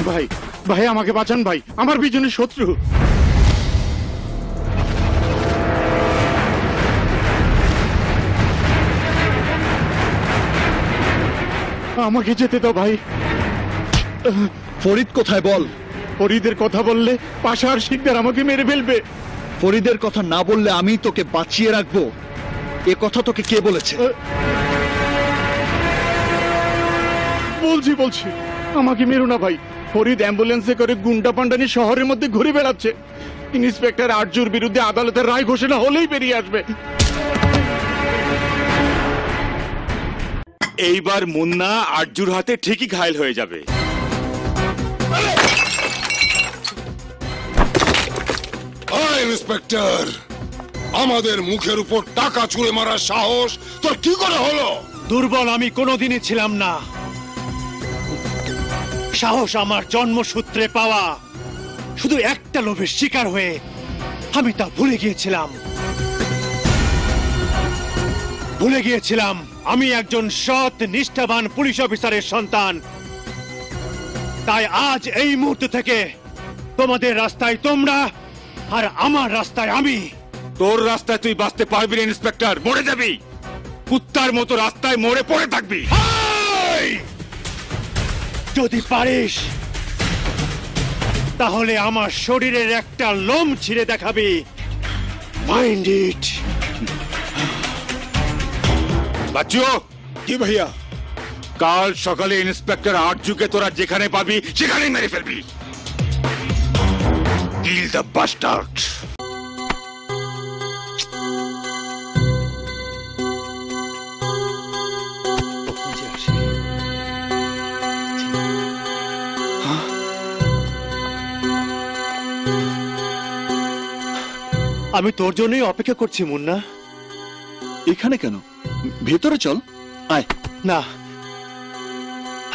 ভাই ভাই আমাকে বাঁচান ভাই, আমার পিছনে শত্রু। আমাকে যেতে দাও ভাই। ফরিদ কোথায় বল? ফরিদের কথা বললে পাশা আর শিকদার আমাকে মেরে ফেলবে। ফরিদের কথা না বললে আমি তোকে বাঁচিয়ে রাখবো, এ কথা তোকে কে বলেছে? বলছি আমাকে মেরো না ভাই। ফরিদ অ্যাম্বুলেন্সে করে গুন্ডা পান্ডানি শহরের মধ্যে ঘুরে বেড়াচ্ছে। ইন্সপেক্টর আরজুর বিরুদ্ধে আদালতের রায় ঘোষণা হলেই বেরিয়ে আসবে। এইবার মুন্না আরজুর হাতে ঠিকই ঘায়েল হয়ে যাবে। ইন্সপেক্টর, আমাদের মুখের উপর টাকা ছুঁড়ে মারার সাহস তোর কি করে হলো? দুর্বল আমি কোনোদিনই ছিলাম না। সাহস আমার জন্মসূত্রে পাওয়া। শুধু একটা লোভের শিকার হয়ে আমি তা ভুলে গিয়েছিলাম আমি একজন সৎ নিষ্ঠাবান পুলিশ অফিসারের সন্তান। তাই আজ এই মুহূর্ত থেকে তোমাদের রাস্তায় তোমরা আর আমার রাস্তায় আমি। তোর রাস্তায় তুই বাঁচতে পারবি না ইন্সপেক্টর, মরে যাবি। কুত্তার মতো রাস্তায় মরে পড়ে থাকবি। যদি পারিস তাহলে আমার শরীরের একটা লোম ছিঁড়ে দেখাবি। Mind it. বাচ্চু। কি ভাইয়া? কাল সকালে ইন্সপেক্টর আরজুকে তোরা যেখানে পাবি সেখানেই মেরে ফেলবি। Kill the bastard. আমি তোর জন্যই অপেক্ষা করছি মুন্না। এখানে কেন? ভেতরে চল, আয়। না,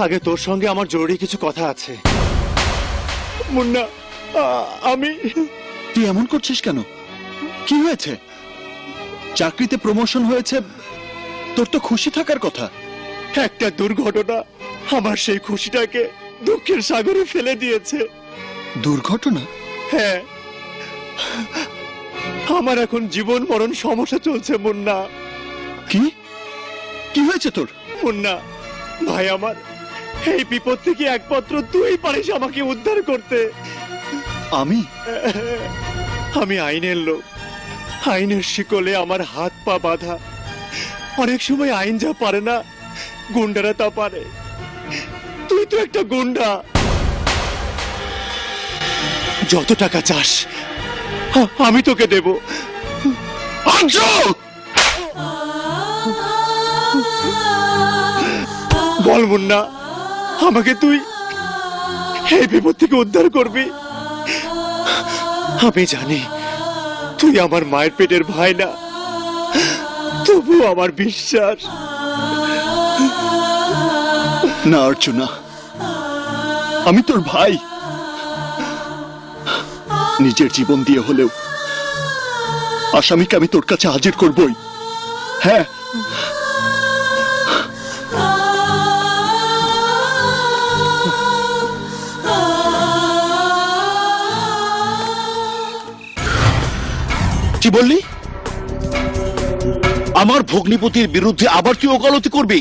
আগে তোর সঙ্গে আমার জরুরি কিছু কথা আছে। মুন্না, আমি। তুই এমন করছিস কেন? কি হয়েছে? চাকরিতে প্রমোশন হয়েছে, তোর তো খুশি থাকার কথা। একটা দুর্ঘটনা আমার সেই খুশিটাকে দুঃখের সাগরে ফেলে দিয়েছে। দুর্ঘটনা? হ্যাঁ, আমার এখন জীবন মরণ সমস্যা চলছে মুন্না। কি কি হয়েছে তোর? মুন্না ভাই, আমার এই বিপদ থেকে একমাত্র তুই পারিস আমাকে উদ্ধার করতে। আমি আইনের লোক। আইনের শিকলে আমার হাত পা বাঁধা। অনেক সময় আইন যা পারে না, গুন্ডারা তা পারে। তুই তো একটা গুন্ডা। যত টাকা চাস আমি তোকে দেব। বল মুন্না, আমাকে তুই এই বিপদ থেকে উদ্ধার করবি। আমি জানি তুই আমার মায়ের পেটের ভাই না, তবু আমার বিশ্বাস। না অর্জুনা, আমি তোর ভাই। নিজের জীবন দিয়ে হলেও আসামিকে আমি তোর কাছে হাজির করবই। হ্যাঁ, কি বললি? আমার ভগ্নিপতির বিরুদ্ধে আবার তুই ওকালতি করবি?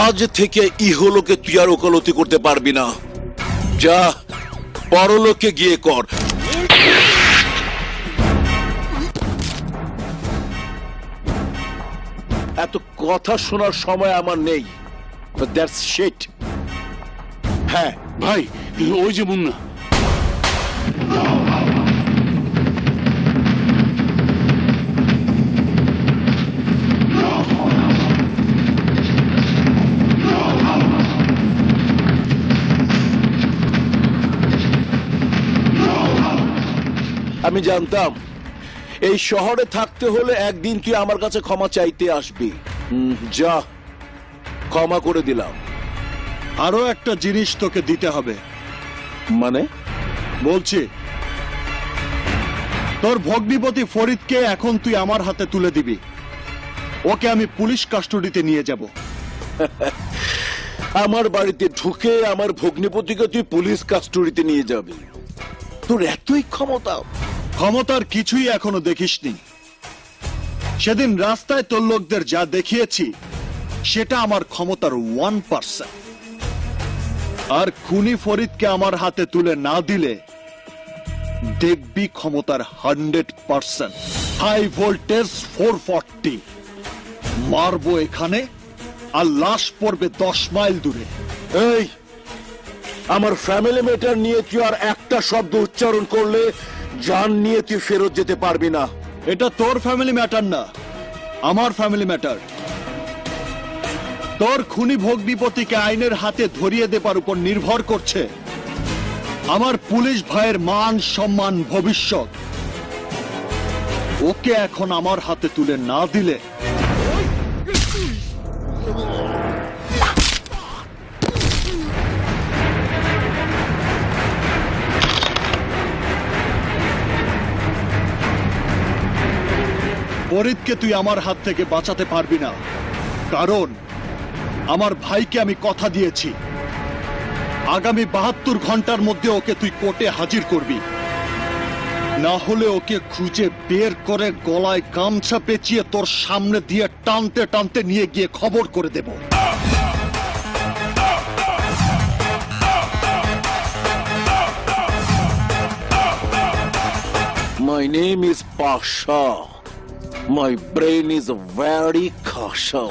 আজ থেকে ইহলোকে তুই আর ওকালতি করতে পারবি না। যা, পরলোকে গিয়ে কর। এত কথা শোনার সময় আমার নেই। That's shit. হ্যাঁ ভাই, ওই যে মুন্না। আমি জানতাম এই শহরে থাকতে হলে একদিন তুই আমার কাছে ক্ষমা চাইতে আসবি। যা, ক্ষমা করে দিলাম। আরো একটা জিনিস তোকে দিতে হবে। মানে? বলছি, তোর ভগ্নিপতি ফরিদকে এখন তুই আমার হাতে তুলে দিবি। ওকে আমি পুলিশ কাস্টডিতে নিয়ে যাব। আমার বাড়িতে ঢুকে আমার ভগ্নিপতিকে তুই পুলিশ কাস্টডিতে নিয়ে যাবি? তোর এতই ক্ষমতা? ক্ষমতার কিছুই এখনো দেখিসনি। সেদিন রাস্তায় তোর লোকদের যা দেখিয়েছি সেটা আমার ক্ষমতার 1%। আর খুনি ফরিদকে আমার হাতে তুলে না দিলে দেখবি ক্ষমতার 100%। হাই ভোল্টেজ 440 মারবো এখানে, আর লাশ পড়বে 10 মাইল দূরে। এই, আমার ফ্যামিলি ম্যাটার নিয়ে তুই আর একটা শব্দ উচ্চারণ করলে জান নিয়ে তুই ফেরত যেতে পারবি না। এটা তোর ফ্যামিলি ম্যাটার না, আমার ফ্যামিলি ম্যাটার। তোর খুনি ভগ্নিপতিকে আইনের হাতে ধরিয়ে দেবার উপর নির্ভর করছে আমার পুলিশ ভাইয়ের মান সম্মান ভবিষ্যৎ। ওকে এখন আমার হাতে তুলে না দিলে ফরিদকে তুই আমার হাত থেকে বাঁচাতে পারবি না, কারণ আমার ভাইকে আমি কথা দিয়েছি আগামী 72 ঘন্টার মধ্যে ওকে তুই কোর্টে হাজির করবি। না হলে ওকে খুঁজে বের করে গলায় গামছা পেঁচিয়ে তোর সামনে দিয়ে টানতে টানতে নিয়ে গিয়ে খবর করে দেব। My name is Pasha. My brain is very kosher.